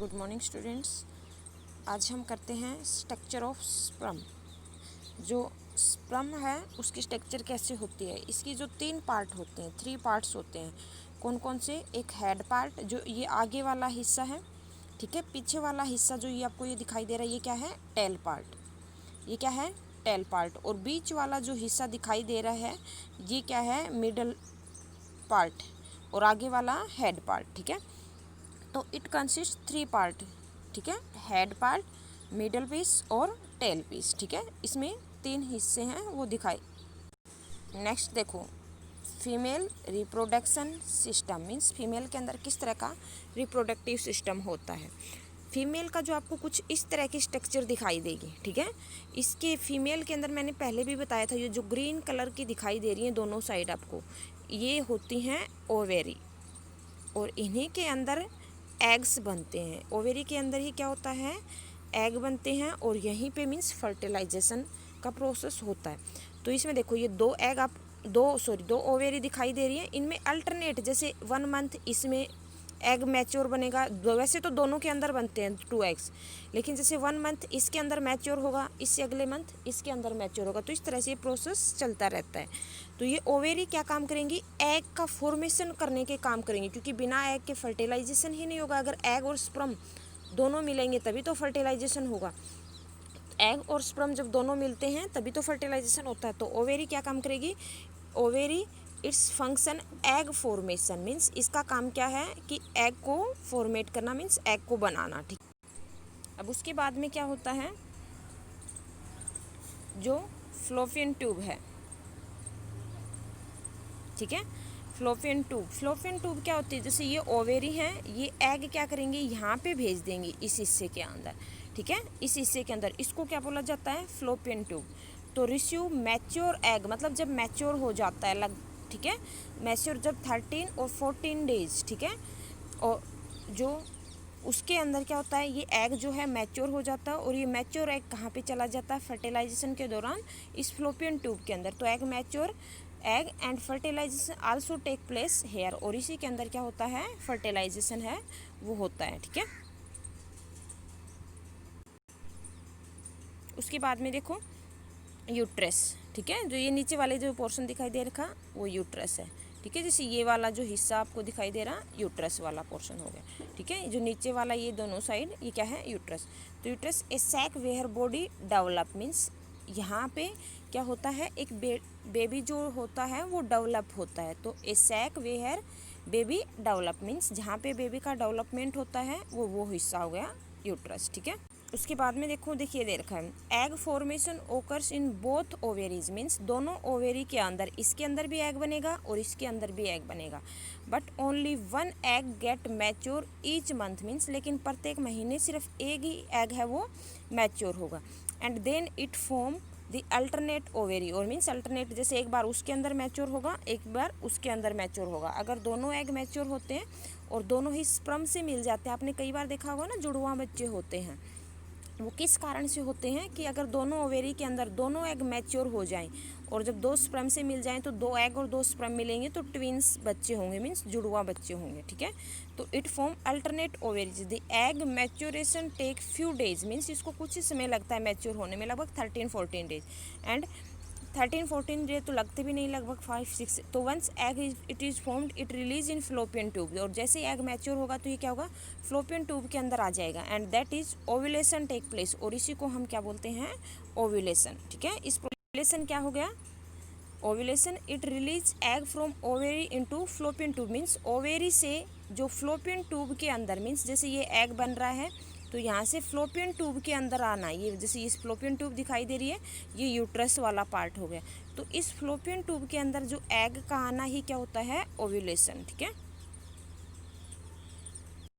Good morning students. आज हम करते हैं स्ट्रक्चर ऑफ स्पर्म। जो स्पर्म है उसकी स्ट्रक्चर कैसे होती है, इसकी जो 3 पार्ट होते हैं, 3 पार्ट्स होते हैं। कौन कौन से? एक हेड पार्ट, जो ये आगे वाला हिस्सा है, ठीक है। पीछे वाला हिस्सा जो ये आपको ये दिखाई दे रहा है, ये क्या है? Tail part. ये क्या है? Tail part. और बीच वाला जो हिस्सा दिखाई दे रहा है, ये क्या है? Middle part. और आगे वाला हेड पार्ट, ठीक है। तो इट कंसिस्ट 3 पार्ट, ठीक है। हेड पार्ट, मिडल पीस और टेल पीस, ठीक है। इसमें 3 हिस्से हैं वो दिखाई। नेक्स्ट देखो, female reproduction system means female के अंदर किस तरह का रिप्रोडक्टिव सिस्टम होता है। फीमेल का जो आपको कुछ इस तरह की स्ट्रक्चर दिखाई देगी, ठीक है। इसके फीमेल के अंदर मैंने पहले भी बताया था, ये जो ग्रीन कलर की दिखाई दे रही है दोनों साइड आपको, ये होती हैं ओवेरी। और इन्हीं के अंदर एग्स बनते हैं। ओवेरी के अंदर ही क्या होता है? एग बनते हैं। और यहीं पे मीन्स फर्टिलाइजेशन का प्रोसेस होता है। तो इसमें देखो, ये दो ओवेरी दिखाई दे रही है। इनमें अल्टरनेट, जैसे 1 मंथ इसमें एग मैच्योर बनेगा। वैसे तो दोनों के अंदर बनते हैं 2 एग्स, लेकिन जैसे 1 मंथ इसके अंदर मैच्योर होगा, इससे अगले मंथ इसके अंदर मैच्योर होगा। तो इस तरह से ये प्रोसेस चलता रहता है। तो ये ओवेरी क्या काम करेंगी? एग का फॉर्मेशन करने के काम करेंगी, क्योंकि बिना एग के फर्टिलाइजेशन ही नहीं होगा। अगर एग और स्पर्म दोनों मिलेंगे तभी तो फर्टिलाइजेशन होगा। एग और स्पर्म जब दोनों मिलते हैं तभी तो फर्टिलाइजेशन होता है। तो ओवेरी क्या काम करेगी? Ovary its function egg formation means इसका काम क्या है कि एग को फॉर्मेट करना, मीन्स एग को बनाना, ठीक। अब उसके बाद में क्या होता है? जो फ्लोपियन ट्यूब है, ठीक है। फ्लोपियन ट्यूब क्या होती है? जैसे ये ओवेरी है, ये एग क्या करेंगे? यहाँ पे भेज देंगी इस हिस्से के अंदर, ठीक है। इस हिस्से के अंदर इसको क्या बोला जाता है? Fallopian tube. तो रिसीव मैच्योर एग, मतलब जब मैच्योर हो जाता है, ठीक है। मैच्योर जब 13 और 14 डेज, ठीक है। और जो उसके अंदर क्या होता है? ये एग जो है मैच्योर हो जाता है। और ये मैच्योर एग कहाँ पे चला जाता है? फर्टिलाइजेशन के दौरान इस फ्लोपियन ट्यूब के अंदर। तो egg mature, egg and fertilisation also take place here. और इसी के अंदर क्या होता है? फर्टिलाइजेशन है वो होता है, ठीक है। उसके बाद में देखो यूट्रस, ठीक है। जो ये नीचे वाले जो पोर्शन दिखाई दे रखा वो यूट्रस है, ठीक है। जैसे ये वाला जो हिस्सा आपको दिखाई दे रहा, यूट्रस वाला पोर्शन हो गया, ठीक है। जो नीचे वाला ये दोनों साइड, ये क्या है? यूट्रस। तो uterus a sac where body develop means यहाँ पे क्या होता है? एक बेबी जो होता है वो डेवलप होता है। तो a sac where baby develop means जहाँ पे बेबी का डेवलपमेंट होता है वो हिस्सा हो गया यूट्रस, ठीक है। उसके बाद में देखिए दे रखा है, egg formation occurs in both ovaries means दोनों ओवेरी के अंदर, इसके अंदर भी एग बनेगा और इसके अंदर भी एग बनेगा। But only 1 egg get mature each month means, लेकिन प्रत्येक महीने सिर्फ एक ही एग है वो मैच्योर होगा। And then it form the alternate ovary. और मीन्स अल्टरनेट, जैसे एक बार उसके अंदर मैच्योर होगा, एक बार उसके अंदर मैच्योर होगा। अगर दोनों एग मैच्योर होते हैं और दोनों ही स्पर्म से मिल जाते हैं, आपने कई बार देखा होगा ना, जुड़वा बच्चे होते हैं, वो किस कारण से होते हैं? कि अगर दोनों ओवेरी के अंदर दोनों एग मैच्योर हो जाएं और जब 2 स्पर्म से मिल जाएं तो 2 एग और 2 स्पर्म मिलेंगे तो ट्विंस बच्चे होंगे, मीन्स जुड़वा बच्चे होंगे, ठीक है। तो it form alternate ovaries. The egg maturation take few days means इसको कुछ ही समय लगता है मैच्योर होने में, लगभग 13-14 डेज। एंड 13-14 डे तो लगते भी नहीं, लगभग 5-6। तो once egg it is formed it release in fallopian tube. और जैसे एग मैच्योर होगा तो ये क्या होगा? फ्लोपियन ट्यूब के अंदर आ जाएगा। And that is ovulation take place. और इसी को हम क्या बोलते हैं? ओव्यूलेशन, ठीक है। इस ओव्यूलेशन क्या हो गया? Ovulation it release egg from ovary into fallopian tube means ovary से जो फ्लोपियन ट्यूब के अंदर, मीन्स जैसे ये एग बन रहा है तो यहाँ से फ्लोपियन ट्यूब के अंदर आना, ये जैसे इस फ्लोपियन ट्यूब दिखाई दे रही है, ये यूट्रस वाला पार्ट हो गया। तो इस फ्लोपियन ट्यूब के अंदर जो एग का आना ही क्या होता है? ओव्यूलेशन, ठीक है।